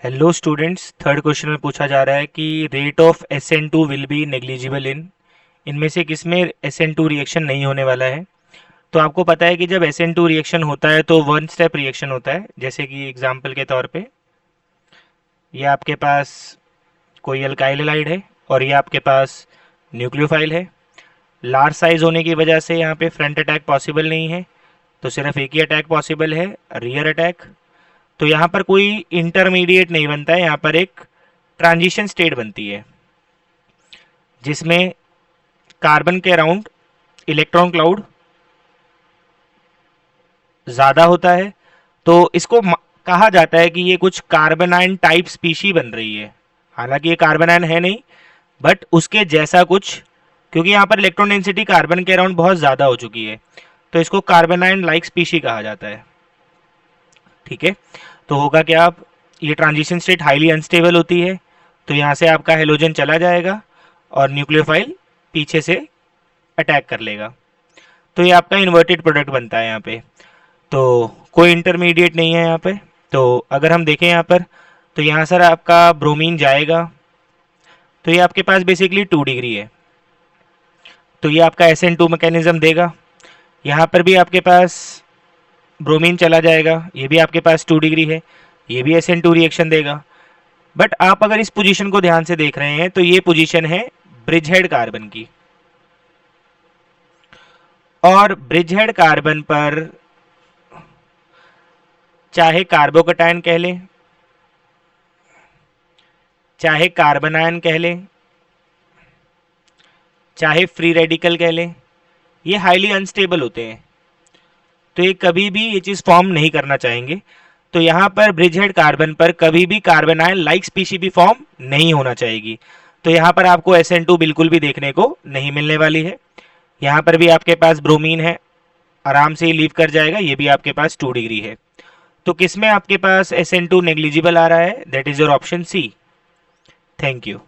Hello students, third question में पूछा जा रहा है कि rate of SN2 will be negligible in. इनमें से किसमें SN2 रिएक्शन नहीं होने वाला है। तो आपको पता है कि जब SN2 रिएक्शन होता है तो वन स्टेप रिएक्शन होता है। जैसे कि एग्जांपल के तौर पे ये आपके पास कोई अल्काइल हैलाइड है और ये आपके पास न्यूक्लियोफाइल है। लार्ज साइज होने की वजह से यहाँ पे फ्रंट अटैक पॉसिबल नहीं है, तो सिर्फ एक ही अटैक पॉसिबल है, रियर अटैक। तो यहाँ पर कोई इंटरमीडिएट नहीं बनता है, यहाँ पर एक ट्रांजिशन स्टेट बनती है जिसमें कार्बन के अराउंड इलेक्ट्रॉन क्लाउड ज़्यादा होता है। तो इसको कहा जाता है कि ये कुछ कार्बनाइन टाइप स्पीशी बन रही है। हालांकि ये कार्बनाइन है नहीं, बट उसके जैसा कुछ, क्योंकि यहाँ पर इलेक्ट्रॉन डेंसिटी कार्बन के अराउंड बहुत ज़्यादा हो चुकी है, तो इसको कार्बनाइन लाइक स्पीशी कहा जाता है। ठीक है, तो होगा क्या, आप ये ट्रांजिशन स्टेट हाईली अनस्टेबल होती है, तो यहाँ से आपका हेलोजन चला जाएगा और न्यूक्लियोफाइल पीछे से अटैक कर लेगा। तो ये आपका इन्वर्टेड प्रोडक्ट बनता है यहाँ पे। तो कोई इंटरमीडिएट नहीं है यहाँ पे। तो अगर हम देखें यहाँ पर, तो यहाँ सर आपका ब्रोमीन जाएगा, तो ये आपके पास बेसिकली 2 डिग्री है, तो ये आपका SN2 मैकेनिज्म देगा। यहाँ पर भी आपके पास ब्रोमीन चला जाएगा, ये भी आपके पास 2 डिग्री है, ये भी SN2 रिएक्शन देगा। बट आप अगर इस पोजीशन को ध्यान से देख रहे हैं तो ये पोजीशन है ब्रिजहेड कार्बन की, और ब्रिजहेड कार्बन पर चाहे कार्बोकटायन कह लें, चाहे कार्बन आयन कह लें, चाहे फ्री रेडिकल कह लें, ये हाईली अनस्टेबल होते हैं, तो ये कभी भी ये चीज़ फॉर्म नहीं करना चाहेंगे। तो यहाँ पर ब्रिजहेड कार्बन पर कभी भी कार्बन आयन लाइक स्पीशी भी फॉर्म नहीं होना चाहिए। तो यहाँ पर आपको SN2 बिल्कुल भी देखने को नहीं मिलने वाली है। यहाँ पर भी आपके पास ब्रोमीन है, आराम से ही लीव कर जाएगा, ये भी आपके पास 2 डिग्री है। तो किसमें आपके पास SN2 नेग्लिजिबल आ रहा है, that is your option C. Thank you.